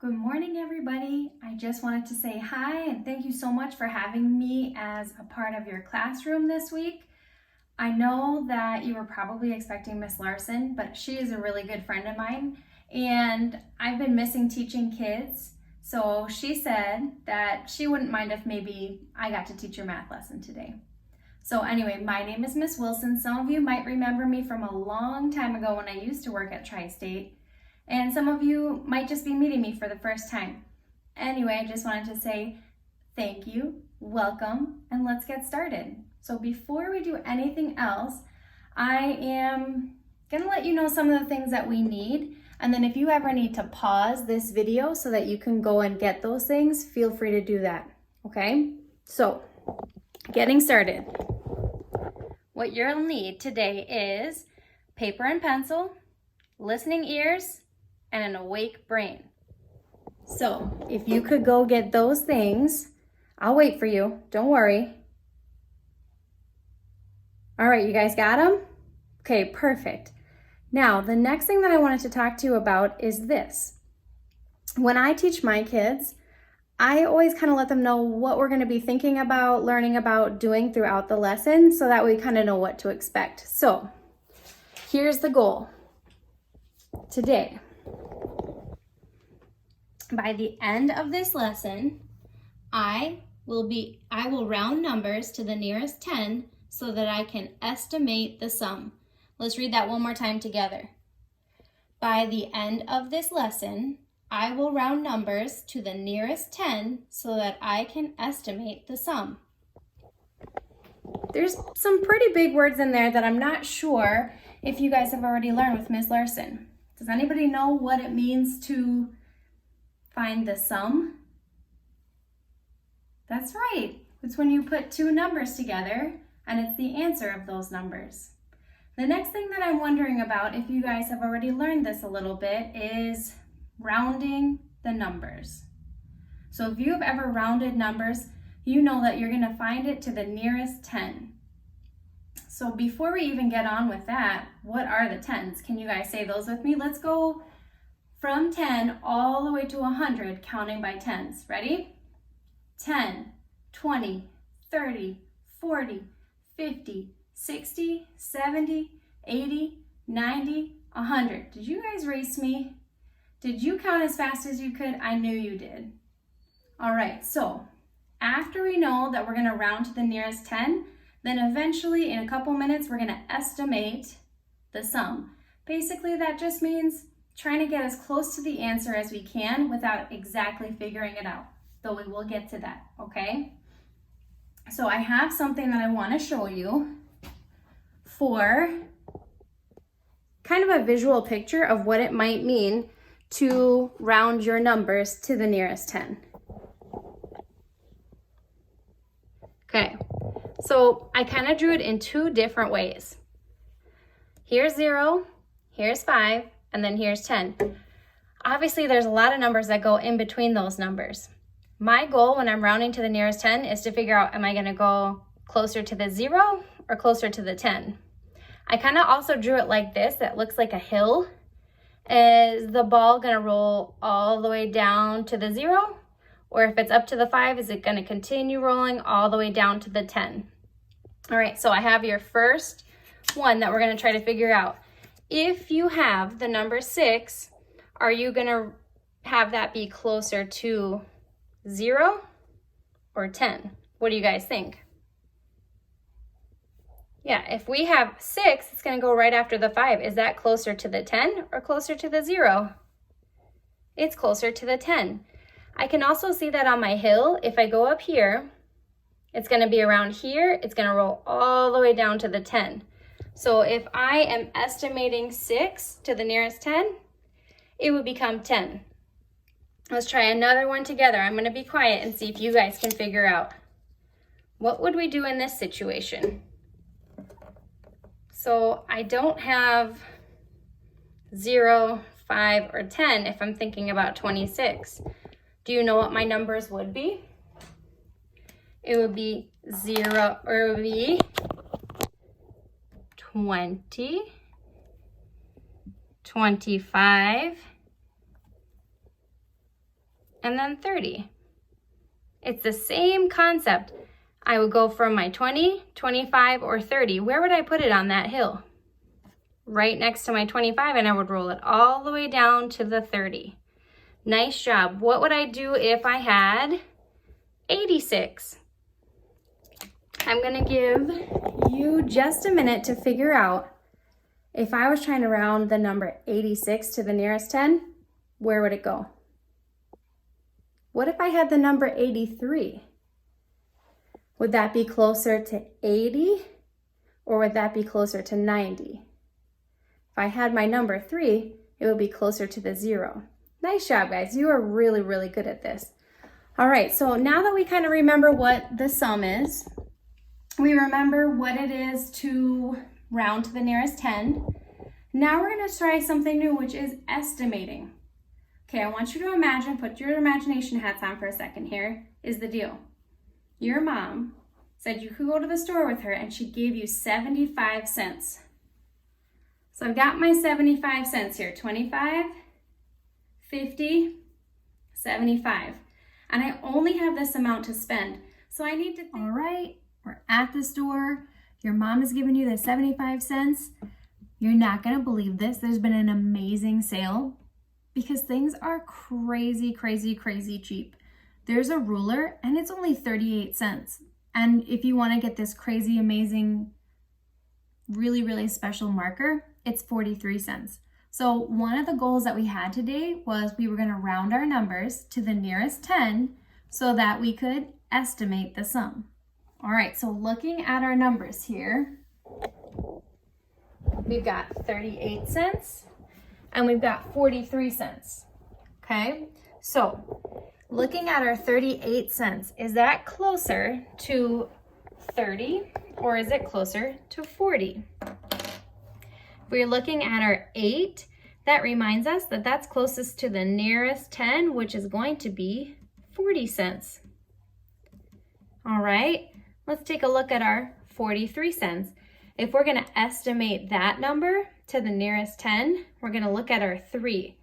Good morning, everybody. I just wanted to say hi and thank you so much for having me as a part of your classroom this week. I know that you were probably expecting Miss Larson, but she is a really good friend of mine and I've been missing teaching kids. So she said that she wouldn't mind if maybe I got to teach your math lesson today. So anyway, my name is Miss Wilson. Some of you might remember me from a long time ago when I used to work at Tri-State. And some of you might just be meeting me for the first time. Anyway, I just wanted to say thank you, welcome, and let's get started. So before we do anything else, I am gonna let you know some of the things that we need. And then if you ever need to pause this video so that you can go and get those things, feel free to do that, okay? So, getting started. What you'll need today is paper and pencil, listening ears, and an awake brain. So if you could go get those things, I'll wait for you, don't worry. All right, you guys got them? Okay, perfect. Now, the next thing that I wanted to talk to you about is this. When I teach my kids, I always kind of let them know what we're going to be thinking about, learning about, doing throughout the lesson so that we kind of know what to expect. So here's the goal today. By the end of this lesson, I will round numbers to the nearest 10 so that I can estimate the sum. Let's read that one more time together. By the end of this lesson, I will round numbers to the nearest 10 so that I can estimate the sum. There's some pretty big words in there that I'm not sure if you guys have already learned with Miss Larson. Does anybody know what it means to find the sum? That's right. It's when you put two numbers together and it's the answer of those numbers. The next thing that I'm wondering about, if you guys have already learned this a little bit, is rounding the numbers. So if you have ever rounded numbers, you know that you're going to find it to the nearest 10. So before we even get on with that, what are the tens? Can you guys say those with me? Let's go from 10 all the way to 100, counting by tens. Ready? 10, 20, 30, 40, 50, 60, 70, 80, 90, 100. Did you guys race me? Did you count as fast as you could? I knew you did. All right, so after we know that we're gonna round to the nearest 10, then eventually in a couple minutes, we're gonna estimate the sum. Basically, that just means trying to get as close to the answer as we can without exactly figuring it out, though we will get to that, okay? So I have something that I want to show you for kind of a visual picture of what it might mean to round your numbers to the nearest 10. Okay, so I kind of drew it in two different ways. Here's 0, here's 5, and then here's 10. Obviously, there's a lot of numbers that go in between those numbers. My goal when I'm rounding to the nearest 10 is to figure out, am I gonna go closer to the 0 or closer to the 10? I kind of also drew it like this, that looks like a hill. Is the ball gonna roll all the way down to the 0? Or if it's up to the 5, is it gonna continue rolling all the way down to the 10? All right, so I have your first one that we're gonna try to figure out. If you have the number 6, are you gonna have that be closer to 0 or 10? What do you guys think? Yeah, if we have 6, it's gonna go right after the 5. Is that closer to the 10 or closer to the 0? It's closer to the 10. I can also see that on my hill. If I go up here, it's gonna be around here. It's gonna roll all the way down to the 10. So if I am estimating 6 to the nearest 10, it would become 10. Let's try another one together. I'm gonna be quiet and see if you guys can figure out. What would we do in this situation? So I don't have 0, 5, or 10 if I'm thinking about 26. Do you know what my numbers would be? It would be 0, or it would be 20, 25, and then 30. It's the same concept. I would go from my 20, 25, or 30. Where would I put it on that hill? Right next to my 25, and I would roll it all the way down to the 30. Nice job. What would I do if I had 86? I'm gonna give you just a minute to figure out, if I was trying to round the number 86 to the nearest 10, where would it go? What if I had the number 83? Would that be closer to 80, or would that be closer to 90? If I had my number 3, it would be closer to the 0. Nice job, guys. You are really, really good at this. All right, so now that we kind of remember what the sum is, we remember what it is to round to the nearest 10. Now we're going to try something new, which is estimating. Okay, I want you to imagine, put your imagination hats on for a second here, is the deal. Your mom said you could go to the store with her and she gave you 75 cents. So I've got my 75 cents here, 25, 50, 75. And I only have this amount to spend. So I need to think. All right, we're at the store. Your mom has given you the 75 cents. You're not gonna believe this. There's been an amazing sale because things are crazy, crazy, crazy cheap. There's a ruler and it's only 38 cents. And if you wanna get this crazy, amazing, really, really special marker, it's 43 cents. So one of the goals that we had today was we were gonna round our numbers to the nearest 10 so that we could estimate the sum. All right, so looking at our numbers here, we've got 38 cents and we've got 43 cents, okay? So looking at our 38 cents, is that closer to 30 or is it closer to 40? If we're looking at our 8, that reminds us that that's closest to the nearest 10, which is going to be 40 cents. All right, let's take a look at our 43 cents. If we're gonna estimate that number to the nearest 10, we're gonna look at our 3.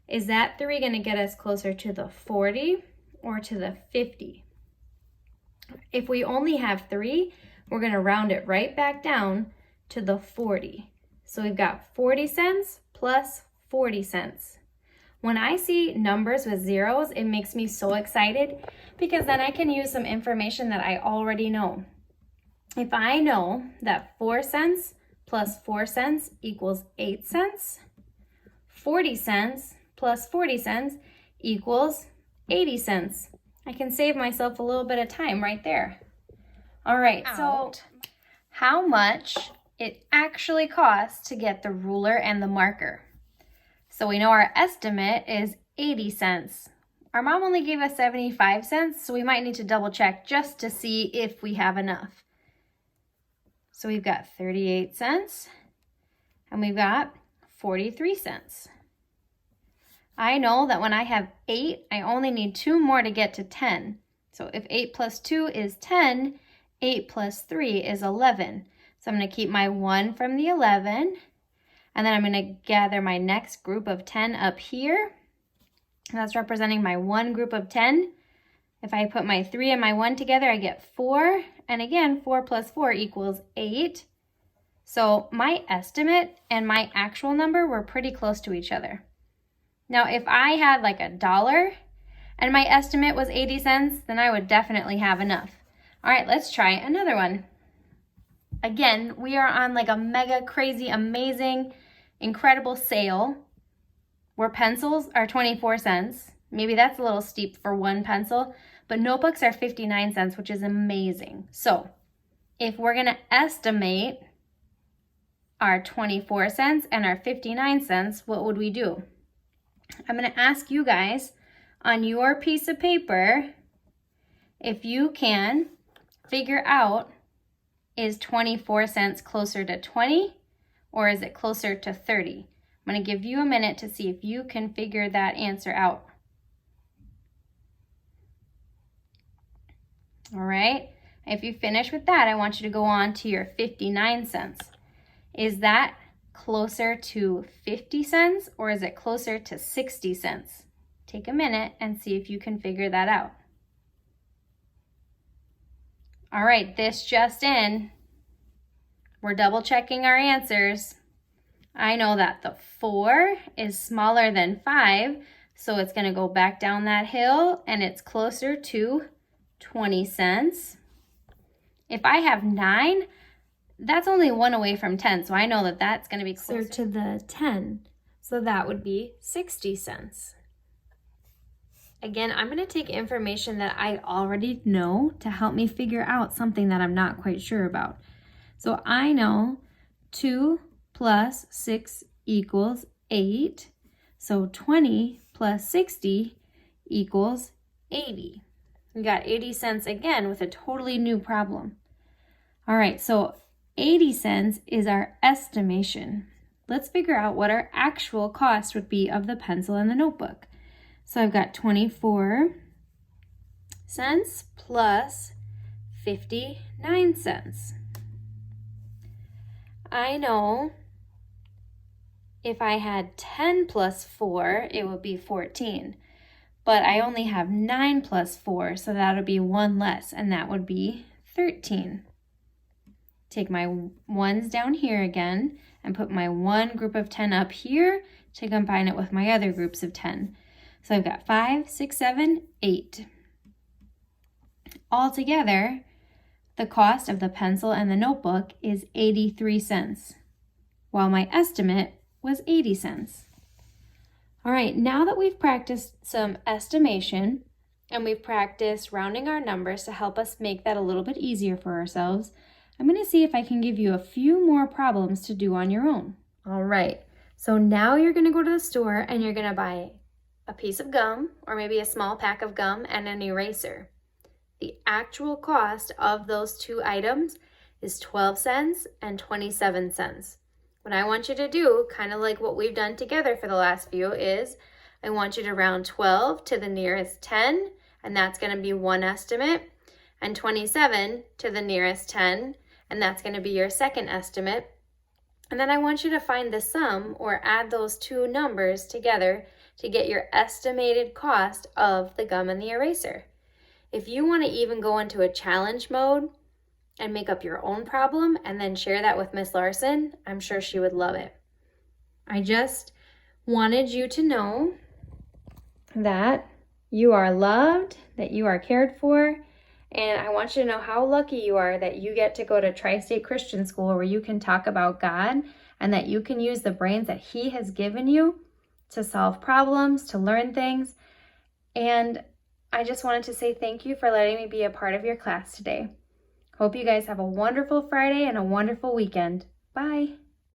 Is that 3 gonna get us closer to the 40 or to the 50? If we only have 3, we're gonna round it right back down to the 40. So we've got 40 cents plus 40 cents. When I see numbers with zeros, it makes me so excited because then I can use some information that I already know. If I know that 4 cents plus 4 cents equals 8 cents, 40 cents plus 40 cents equals 80 cents. I can save myself a little bit of time right there. All right, so how much it actually costs to get the ruler and the marker. So we know our estimate is 80 cents. Our mom only gave us 75 cents, so we might need to double check just to see if we have enough. So we've got 38 cents and we've got 43 cents. I know that when I have 8, I only need 2 more to get to 10. So if 8 plus 2 is 10, 8 plus 3 is 11. So I'm going to keep my 1 from the 11, and then I'm going to gather my next group of 10 up here. And that's representing my 1 group of 10. If I put my 3 and my 1 together, I get 4. And again, 4 plus 4 equals 8. So my estimate and my actual number were pretty close to each other. Now, if I had like $1 and my estimate was 80 cents, then I would definitely have enough. All right, let's try another one. Again, we are on like a mega crazy, amazing, incredible sale where pencils are 24 cents. Maybe that's a little steep for 1 pencil, but notebooks are 59 cents, which is amazing. So if we're gonna estimate our 24 cents and our 59 cents, what would we do? I'm gonna ask you guys on your piece of paper if you can figure out, is 24 cents closer to 20 or is it closer to 30? I'm going to give you a minute to see if you can figure that answer out. All right, if you finish with that, I want you to go on to your 59 cents. Is that closer to 50 cents or is it closer to 60 cents? take a minute and see if you can figure that out. All right, this just in. We're double checking our answers. I know that the 4 is smaller than 5, so it's going to go back down that hill and it's closer to 20 cents. If I have 9, that's only 1 away from 10, so I know that that's going to be closer to the 10. So that would be 60 cents. Again, I'm going to take information that I already know to help me figure out something that I'm not quite sure about. So I know 2 plus 6 equals 8. So 20 plus 60 equals 80. We got 80 cents again with a totally new problem. All right, so 80 cents is our estimation. Let's figure out what our actual cost would be of the pencil and the notebook. So I've got 24 cents plus 59 cents. I know if I had 10 plus 4, it would be 14. But I only have 9 plus 4, so that would be 1 less, and that would be 13. Take my 1s down here again and put my 1 group of 10 up here to combine it with my other groups of 10. So I've got 5, 6, 7, 8. Altogether, the cost of the pencil and the notebook is 83 cents, while my estimate was 80 cents. All right, now that we've practiced some estimation and we've practiced rounding our numbers to help us make that a little bit easier for ourselves, I'm going to see if I can give you a few more problems to do on your own. All right, so now you're going to go to the store and you're going to buy a piece of gum or maybe a small pack of gum and an eraser. The actual cost of those 2 items is 12 cents and 27 cents. What I want you to do, kind of like what we've done together for the last few, is I want you to round 12 to the nearest 10, and that's going to be one estimate, and 27 to the nearest 10, and that's going to be your second estimate. And then I want you to find the sum or add those 2 numbers together to get your estimated cost of the gum and the eraser. If you want to even go into a challenge mode and make up your own problem and then share that with Miss Larson, I'm sure she would love it. I just wanted you to know that you are loved, that you are cared for, and I want you to know how lucky you are that you get to go to Tri-State Christian School where you can talk about God and that you can use the brains that He has given you to solve problems, to learn things. And I just wanted to say thank you for letting me be a part of your class today. Hope you guys have a wonderful Friday and a wonderful weekend. Bye.